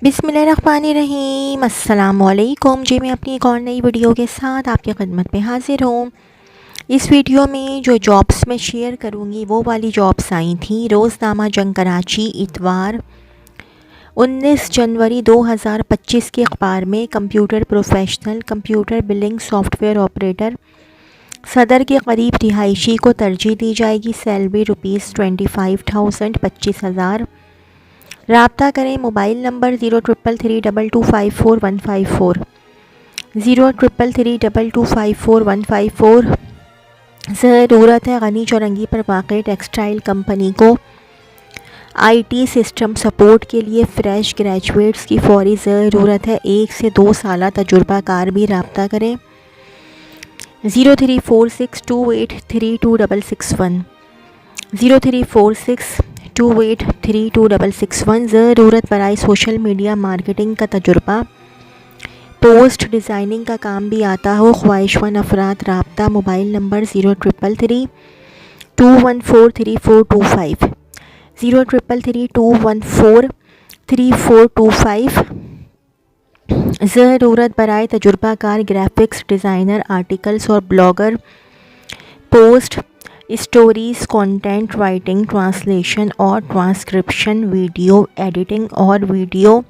बिस्मिल्लाहिर्रहमानिर्रहीम अस्सलामुअलैकुम जी। मैं अपनी एक और नई वीडियो के साथ आपकी खिदमत में हाज़िर हूँ। इस वीडियो में जो जॉब्स मैं शेयर करूँगी वो वाली जॉब्स आई थी। रोज़नामा जंग कराची इतवार 19 जनवरी 2025 के अखबार में computer professional, computer billing software operator, सदर के करीब रिहायशी को तरजीह दी जाएगी। सैलरी ₹25,000 25,000। राब्ता करें मोबाइल नंबर 03332254 03332254 ज़रूरत है गनी चौरंगी पर वाक़ई टेक्सटाइल कंपनी को आईटी सिस्टम सपोर्ट के लिए फ़्रेश ग्रेजुएट्स की फौरी ज़रूरत है। 1 से 2 साल तजुर्बाकार भी राब्ता करें। 0346283261 0346283261। ज़रूरत बराए सोशल मीडिया मार्केटिंग का तजुर्बा, पोस्ट डिज़ाइनिंग का काम भी आता हो। ख्वाहिशमंद अफराद राब्ता मोबाइल नंबर 0333214345 0333214345। ज़रूरत बराए तजुर्बाकार ग्राफिक्स डिज़ाइनर, आर्टिकल्स और blogger, post stories, content writing, translation और ट्रांसक्रिप्शन, वीडियो एडिटिंग और वीडियो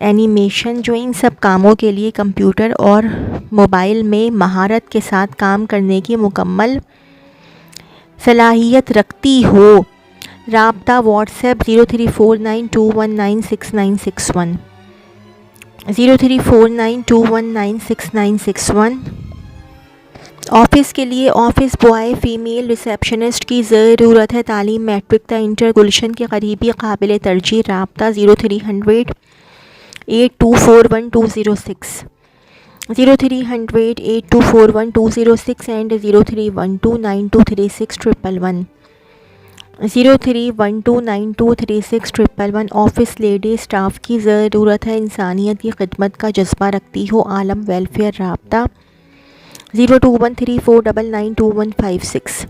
एनिमेशन, जो इन सब कामों के लिए कंप्यूटर और मोबाइल में महारत के साथ काम करने की मुकम्मल सलाहियत रखती हो। राब्ता व्हाट्सएप 034921969661 034921969661। ऑफ़िस के लिए ऑफ़िस बॉय, फ़ीमेल रिसेप्शनिस्ट की ज़रूरत है। तालीम मैट्रिक ता इंटर, गुलशन के करीबी काबिल तरजीह। राब्ता 030082412006 030082412006 एंड 0312923611 0312923611। ऑफ़िस लेडी स्टाफ की ज़रूरत है। इंसानियत की खिदमत का जज्बा रखती हो। आलम वेलफेयर। राब्ता 0213492156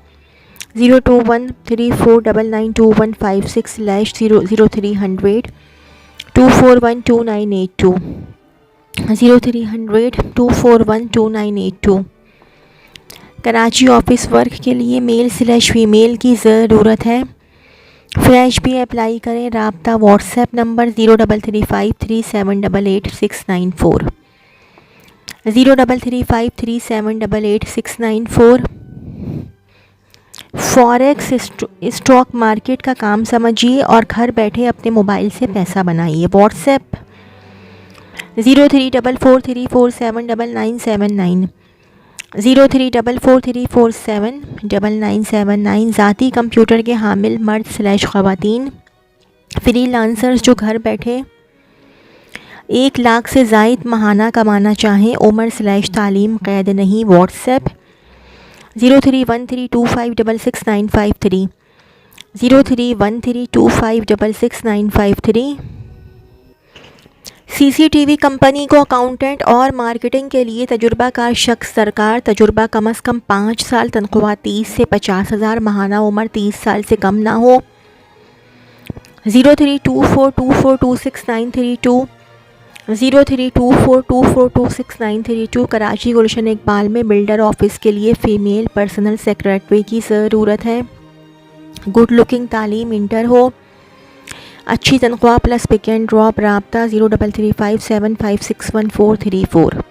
0213492156/0300241298 0300241298। कराची ऑफिस वर्क के लिए मेल/फीमेल की ज़रूरत है। फ्रेश भी अप्लाई करें। राब्ता WhatsApp number 033537888694 033537888694। Forex stock market का काम समझिए और घर बैठे अपने मोबाइल से पैसा बनाइए। व्हाट्सएप 0344347979 0344347979। ज़ाती कंप्यूटर के हामिल मर्द/ख़वातीन फ्रीलांसर्स जो घर बैठे 1 लाख से ज़ायद महाना कमाना चाहें, उम्र/तालीम क़ैद नहीं। व्हाट्सएप 0313256695 0313256695। सीसीटीवी कंपनी को अकाउंटेंट और मार्केटिंग के लिए तजुर्बाकार शख्स दरकार। तजुर्बा कम अज़ कम 5 साल। तनख्वाह 30 से 50,000 महाना। उम्र 30 साल से कम ना हो। 0324242692 0324242692। कराची गुलशन इकबाल में बिल्डर ऑफिस के लिए फ़ीमेल पर्सनल सेक्रेटरी की ज़रूरत है। गुड लुकिंग, तालीम इंटर हो, अच्छी तनख्वाह प्लस पिक एंड ड्रॉप। राब्ता 0335756144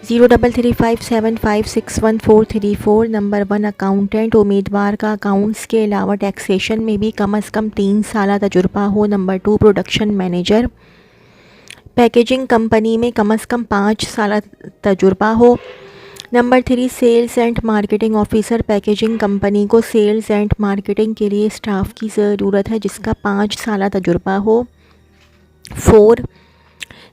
0335756144। Number 1 accountant. उम्मीदवार का अकाउंट्स के अलावा टैक्सेशन में भी कम अज़ कम 3 साल तजुर्बा हो। Number 2 production manager. Packaging company में कम अज़ कम 5 साल तजुर्बा हो। Number 3 sales and marketing officer. Packaging company को सेल्स एंड मार्केटिंग के लिए स्टाफ की ज़रूरत है जिसका 5 साल तजुर्बा हो। 4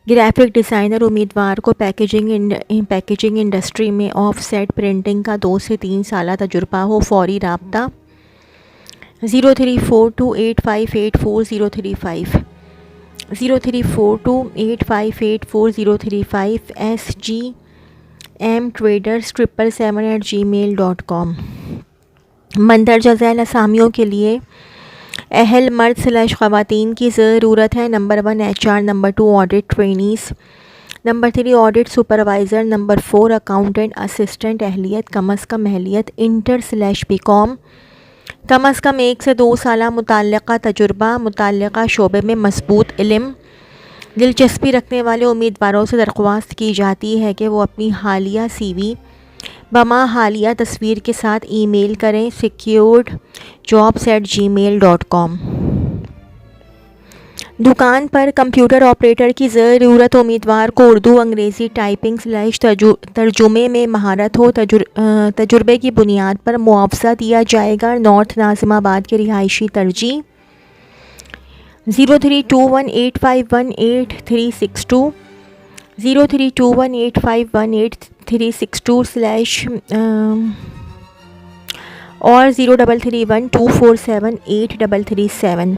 ग्राफिक डिज़ाइनर। उम्मीदवार को पैकेजिंग इंडस्ट्री में ऑफसेट प्रिंटिंग का 2 से 3 साल तजुर्बा हो। फौरी राब्ता 0342858435 0342858435 SGM Traders 777@gmail.com। मंदरजा झैल असामियों के लिए अहल मर्द / ख़वातीन की ज़रूरत है। Number 1 HR, number 2 audit trainees, number 3 audit supervisor, number 4 accountant assistant. अहलियत कम अज़ कम अहलियत इंटर/BCom, कम अज़ कम 1 से 2 साल मुतल्लिक़ा तजुर्बा, मुतल्लिक़ा शोबे में मज़बूत इल्म। दिलचस्पी रखने वाले उम्मीदवारों से दरख्वास्त की जाती है कि वो अपनी हालिया CV बमा हालिया तस्वीर के साथ ईमेल करें securedjobs@gmail.com। दुकान पर कंप्यूटर ऑपरेटर की ज़रूरत। उम्मीदवार को उर्दू अंग्रेज़ी टाइपिंग / तर्जुमे में महारत हो। तजुर्बे की बुनियाद पर मुआवजा दिया जाएगा। नॉर्थ नाज़िमाबाद के रिहायशी तरजीह 0321851832, 0321851832/ और 0331247837,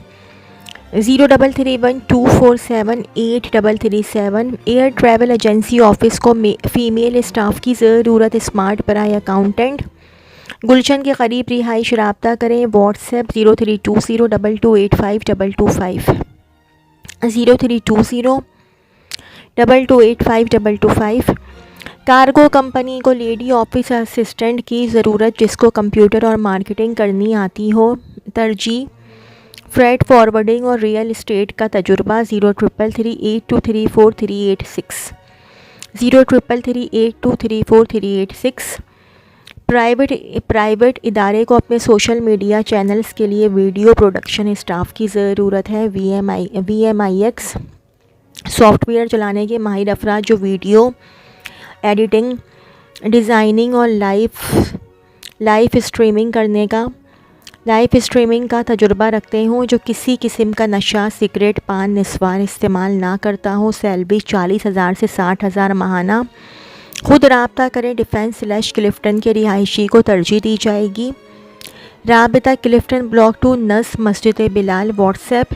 0331247837। एयर ट्रैवल एजेंसी ऑफिस को फ़ीमेल स्टाफ की ज़रूरत। स्मार्ट पराई अकाउंटेंट। गुलशन के करीब रिहाइश राब्ता करें। व्हाट्सएप 032022852225, 032022852225। कार्गो कंपनी को लेडी ऑफिस असिस्टेंट की ज़रूरत जिसको कंप्यूटर और मार्केटिंग करनी आती हो। तरजीह फ्रेट फॉरवर्डिंग और रियल इस्टेट का तजुर्बा। 033382343886, 033382343886। प्राइवेट इदारे को अपने सोशल मीडिया चैनल्स के लिए वीडियो प्रोडक्शन स्टाफ की ज़रूरत है। VMIX सॉफ्टवेयर चलाने के माहिर अफराद जो वीडियो एडिटिंग, डिज़ाइनिंग और लाइव स्ट्रीमिंग का तजुर्बा रखते हों, जो किसी किस्म का नशा, सिगरेट, पान, निस्वार इस्तेमाल ना करता हो। सैलरी 40,000 से 60,000 माहाना। खुद राब्ता करें। डिफेंस/क्लिफ्टन के रिहायशी को तरजीह दी जाएगी। राबिता क्लिफ्टन ब्लॉक 2 नस मस्जिद Bilal. WhatsApp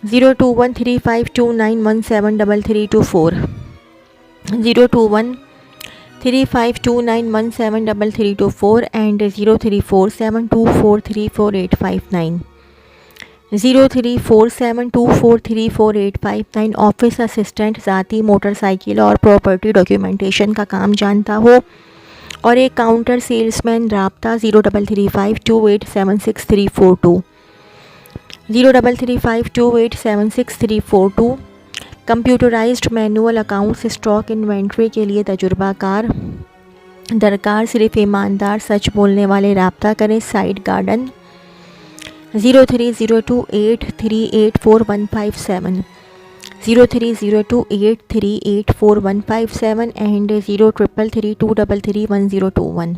021352917324, 021352917324 and 0347243859, 0347243859। Office assistant ज़ाती मोटरसाइकिल और प्रॉपर्टी डॉक्यूमेंटेशन का काम जानता हो और एक काउंटर सेल्समैन। राब्ता 0335287634, 0335287634। Computerised manual accounts stock inventory के लिए तजुर्बाकार दरकार। सिर्फ ईमानदार सच बोलने वाले राब्ता करें। Side garden 030283841557, 030283841557 and 0333231021,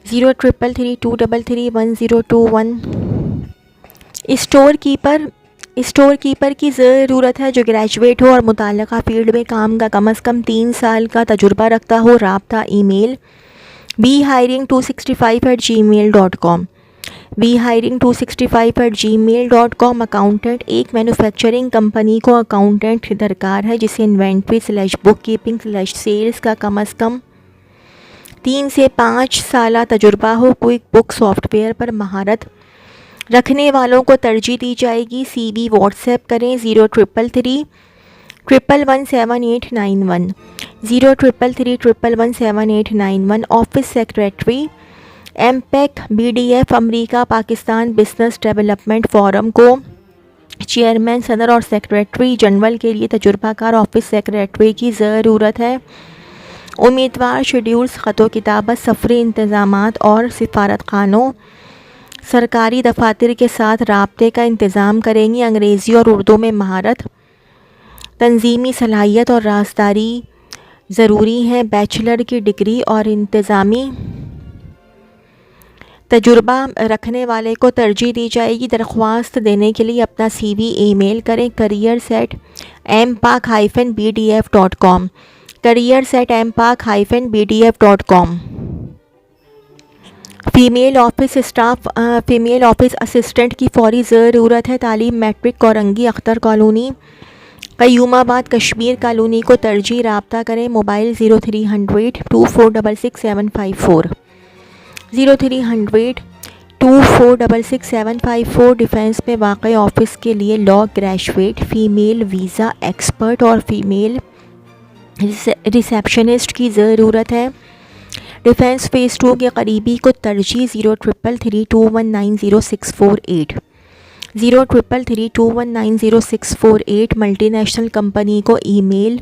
0333231021। Store keeper की ज़रूरत है जो ग्रेजुएट हो और मुताल्लिक़ा फील्ड में काम का कम अज़ कम 3 साल का तजुर्बा रखता हो। राब्ता ईमेल behiring265@gmail.com, behiring265@gmail.com। अकाउंटेंट एक मैन्युफैक्चरिंग कंपनी को अकाउंटेंट दरकार है जिसे इन्वेंट्री/बुक कीपिंग/सेल्स का कम अज़ कम 3 से 5 साल तजुर्बा हो। क्विक बुक सॉफ्टवेयर पर महारत रखने वालों को तरजीह दी जाएगी। CV व्हाट्सएप करें 0333117891, 0333117891। Office secretary MPEC BDF America Pakistan business development forum को चेयरमैन, सदर और सेक्रेटरी जनरल के लिए तजुर्बाकार ऑफिस सेक्रेटरी की ज़रूरत है। उम्मीदवार शेड्यूल्स, ख़तो किताबत, सफरी इंतज़ामात और सिफारत खानों, सरकारी दफातर के साथ राब्ते का इंतज़ाम करेंगी। अंग्रेज़ी और उर्दू में महारत, तंजीमी सलाहियत और राजदारी ज़रूरी है। बैचलर की डिग्री और इंतज़ामी तजुर्बा रखने वाले को तरजीह दी जाएगी। दरख्वास्त देने के लिए अपना CV ईमेल करें careers@mpac-bdf.com, careers@mpac-bdf.com। Female office assistant की फौरी ज़रूरत है। तालीम matric Korangi Akhtar colony Qayyumabad Kashmir colony को तरजीह। राब्ता करें। मोबाइल 0300 2466 754, 0300 2466 डिफेंस में वाक़ ऑफिस के लिए law graduate, female visa expert और फीमेल रिसेप्शनिस्ट की ज़रूरत है। डिफेंस फ़ेज़ 2 के करीबी को तरजीह 0333219068 0333219068 मल्टीनेशनल कंपनी को ईमेल।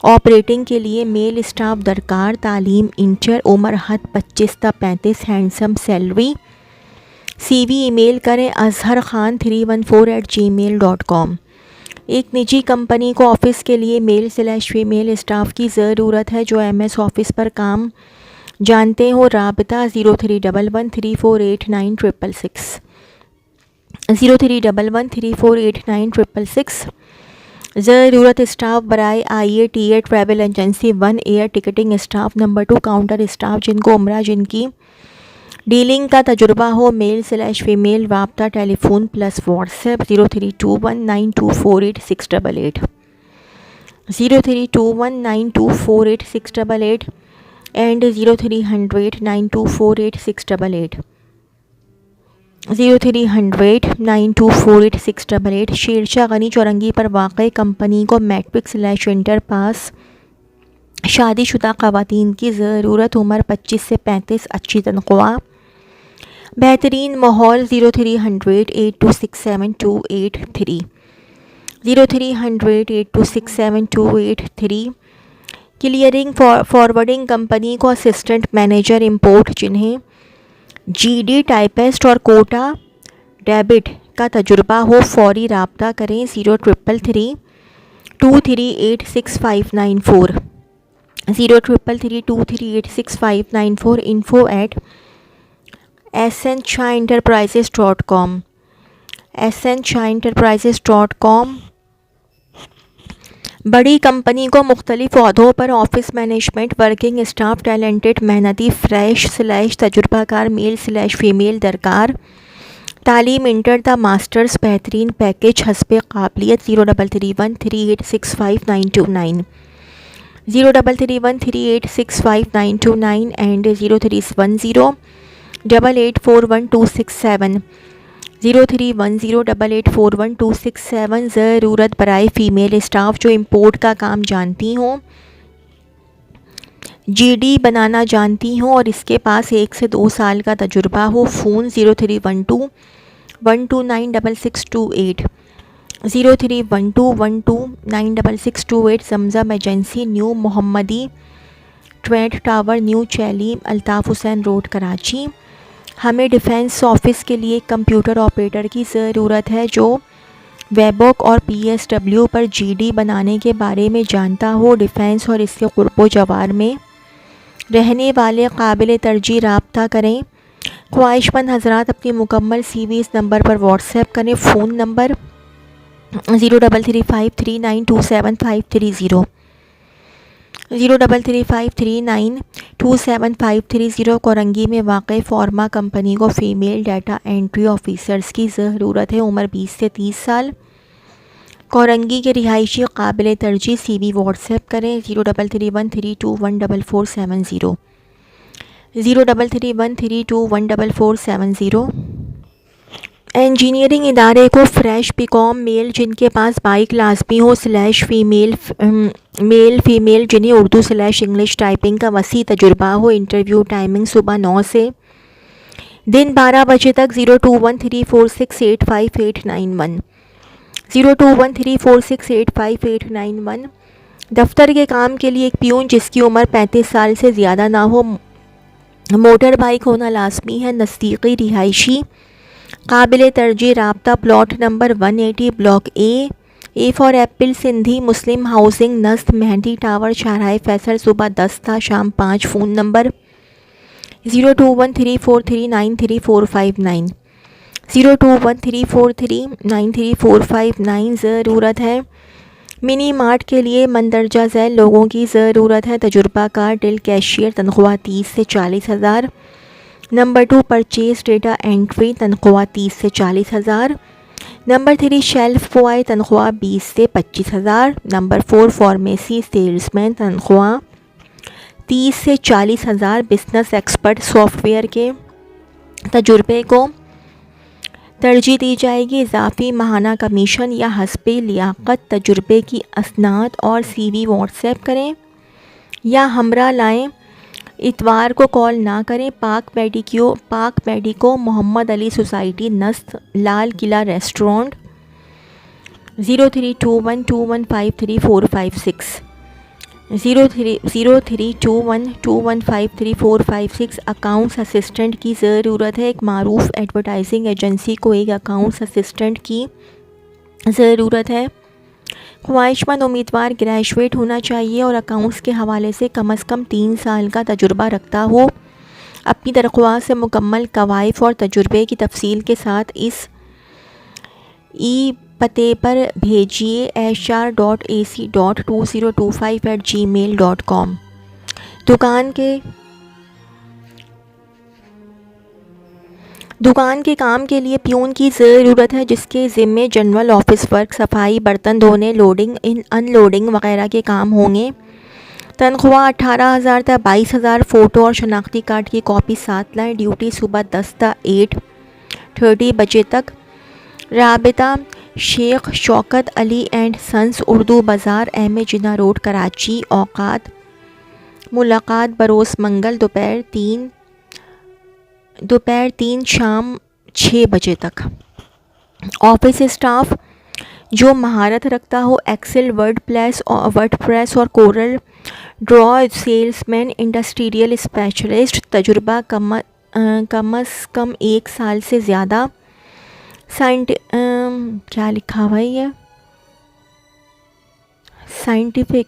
ऑपरेटिंग के लिए मेल स्टाफ दरकार। तालीम इंटर, उम्र हद 25 ta 35, handsome salary. CV email करें azharkhan314@gmail.com। एक निजी कंपनी को ऑफ़िस के लिए मेल/फीमेल स्टाफ की ज़रूरत है जो MS ऑफ़िस पर काम जानते हो। राबता 0311348966 0311348966। ज़रूरत स्टाफ बराए IATA travel agency 1 air ticketing staff, number 2 counter staff जिनको उम्रा जिनकी डीलिंग का तजुर्बा हो, मेल/फीमेल। राब्ता telephone plus WhatsApp 0321924868 0321924868 and 0300924868 0300924868। Shershah Gani Chowrangi पर वाक़ई कंपनी को मैट्रिक/इंटर पास शादीशुदा ख़वातीन की ज़रूरत, उम्र 25 से 35, अच्छी तनख्वाह, बेहतरीन माहौल। 030082678283 030082678283। क्लियरिंग फॉरवर्डिंग कंपनी को असिस्टेंट मैनेजर इंपोर्ट जिन्हें GD टाइपिस्ट और कोटा डेबिट का तजुर्बा हो, फौरी राब्ता करें 0333238594 0333238594 info@snchaenterprises.com snchaenterprises.com। बड़ी कंपनी को मुख्तलिफ ओहदों पर office management, working staff, talented, मेहनती, फ्रेश/तजुर्बाकार मेल/फीमेल दरकार। तालीम इंटर था मास्टर्स, बेहतरीन पैकेज हस्बे काबिलियत। 0333865929 0333865929 एंड 0310884127 0310884127। ज़रूरत बराए फ़ीमेल स्टाफ जो इंपोर्ट का काम जानती हों, GD बनाना जानती हों और इसके पास 1 से 2 साल का तजुर्बा हो। फ़ोन 0312129628 0312129628। जमजम एजेंसी, न्यू मोहम्मदी ट्रेड टावर, न्यू चैली, अल्ताफ़ हुसैन रोड, कराची। हमें डिफेंस ऑफिस के लिए कंप्यूटर ऑपरेटर की ज़रूरत है जो वेबॉक और PSW पर GD बनाने के बारे में जानता हो। डिफेंस और इसके क़ुर्बो जवार में रहने वाले काबिल तरजीह राब्ता करें। ख्वाहिशमंद हज़रात अपनी मुकम्मल CV इस नंबर पर व्हाट्सएप करें। Phone number 0335392750 0335392750। कोरंगी में वाक़ई फार्मा कंपनी को फ़ीमेल डाटा एंट्री ऑफिसर्स की ज़रूरत है, उम्र 20 से 30 साल। कोरंगी के रिहायशी काबिल तरजीह CV व्हाट्सएप करें 0331321447 0331321447। इंजीनियरिंग इदारे को फ्रेश BCom मेल जिनके पास 22 लाजमी हो मेल फीमेल जिन्हें उर्दू/इंग्लिश टाइपिंग का वसी तजुर्बा हो। इंटरव्यू टाइमिंग सुबह 9 से दिन 12 बजे तक। 021346858891 021346858891। दफ्तर के काम के लिए एक पियून जिसकी उम्र 35 साल से ज़्यादा ना हो, मोटर बाइक होना लाजमी है। नज़दीकी रिहायशी काबिल तरजीह राब्ता plot number 180 block A for Apple, Sindhi Muslim housing, नस्त, मेहंदी टावर, शाहराह फैसल। सुबह 10 था, शाम 5। Phone number 021343933459 021343933459। ज़रूरत है मिनी मार्ट के लिए मंदरजा झैल लोगों की ज़रूरत है। तजुर्बाकार टिल कैशियर, तनख्वाह 30 से 40 हज़ार। नंबर 2 परचेज डेटा एंट्री, तनख्वाह 30 से 40 हज़ार। नंबर 3 शेल्फ बॉय, तनख्वाह 20 से 25 हज़ार। नंबर 4 फार्मेसी सेल्समैन, तनख्वाह 30 से 40 हज़ार। बिजनेस एक्सपर्ट सॉफ्टवेयर के तजुर्बे को तरजीह दी जाएगी। इजाफी माहाना कमीशन या हस्बे लियाकत तजुर्बे की असनाद और CV व्हाट्सएप करें या हमरा लाएं। इतवार को कॉल ना करें। पाक मेडिको मोहम्मद अली सोसाइटी नस्त Lal Qila restaurant 0321215346 0321215346। Accounts assistant की ज़रूरत है। एक मारूफ एडवर्टाइजिंग एजेंसी को एक अकाउंट्स असिस्टेंट की ज़रूरत है। ख्वाहिशमंद उम्मीदवार ग्रेजुएट होना चाहिए और अकाउंट्स के हवाले से कम 3 साल का तजुर्बा रखता हो। अपनी दरख्वास्त से मुकम्मल कवायफ और तजुर्बे की तफसील के साथ इस पते पर भेजिए hr.ac.2025@gmail.com। दुकान के काम के लिए प्यून की ज़रूरत है, जिसके ज़िम्मे जनरल ऑफिस वर्क, सफाई, बर्तन धोने, लोडिंग अनलोडिंग वगैरह के काम होंगे। तनख्वाह 18,000 तक 22,000। फ़ोटो और शनाख्ती कार्ड की कॉपी साथ लाएँ। ड्यूटी सुबह 10 ता 8:30 बजे तक। राबिता शेख शौकत अली एंड सन्स, उर्दू बाज़ार, अहमद जिना रोड, कराची। औकात मुलाकात बरोज़ मंगल दोपहर 3 शाम 6 बजे तक। ऑफिस स्टाफ जो महारत रखता हो एक्सेल, वर्डप्रेस और Corel Draw, salesman, industrial specialist, तजुर्बा कम कम 1 साल से ज़्यादा। क्या लिखा हुआ है ये, साइंटिफिक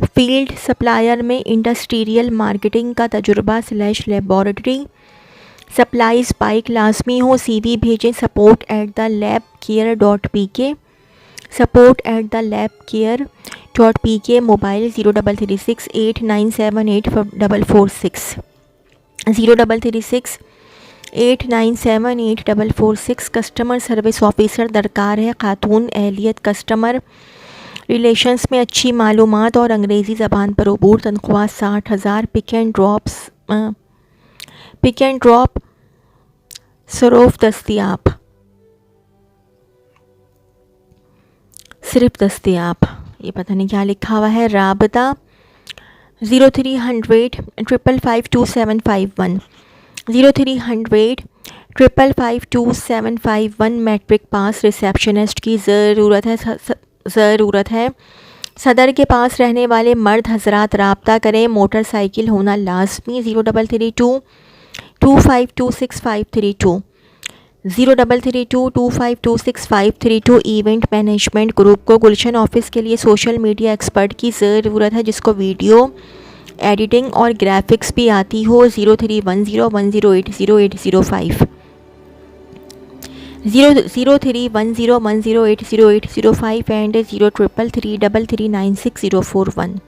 फील्ड सप्लायर में इंडस्ट्रियल मार्केटिंग का तजुर्बा / लेबॉरेटरी सप्लाईज बाइक लाजमी हो। CV भेजें support@thelabcare.pk। Mobile 0336897846 0336897846। Customer service officer दरकार है। खातून, एहलियत, कस्टमर रिलेशंस में अच्छी मालूमात और अंग्रेज़ी ज़बान पर अबूर। तनख्वाह 60,000। पिक एंड ड्रॉप सिर्फ दस्तियाब। ये पता नहीं क्या लिखा हुआ है। राबता 0300 5552751 0300 5552751। मैट्रिक पास रिसेप्शनिस्ट की ज़रूरत है। सदर के पास रहने वाले मर्द हजरात राब्ता करें। मोटरसाइकिल होना लाजमी। 0332 2526532 0332 इवेंट मैनेजमेंट ग्रुप को गुलशन ऑफिस के लिए सोशल मीडिया एक्सपर्ट की ज़रूरत है, जिसको वीडियो एडिटिंग और ग्राफिक्स भी आती हो। 031010808005 031010808005 एंड 0333339641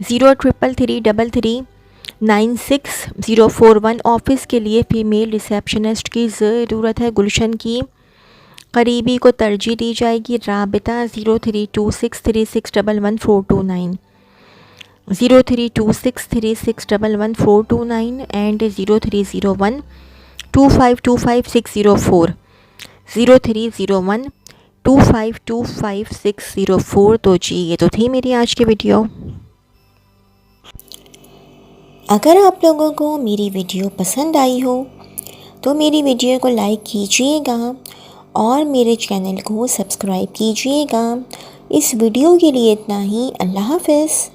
0333339641। ऑफिस के लिए फ़ीमेल रिसेप्शनिस्ट की ज़रूरत है। गुलशन की करीबी को तरजीह दी जाएगी। राबिता 032636111429 032636111429 एंड 030125255604 030125255604। तो जी ये तो थी मेरी आज की वीडियो। अगर आप लोगों को मेरी वीडियो पसंद आई हो तो मेरी वीडियो को लाइक कीजिएगा और मेरे चैनल को सब्सक्राइब कीजिएगा। इस वीडियो के लिए इतना ही। अल्लाह हाफ़िज़।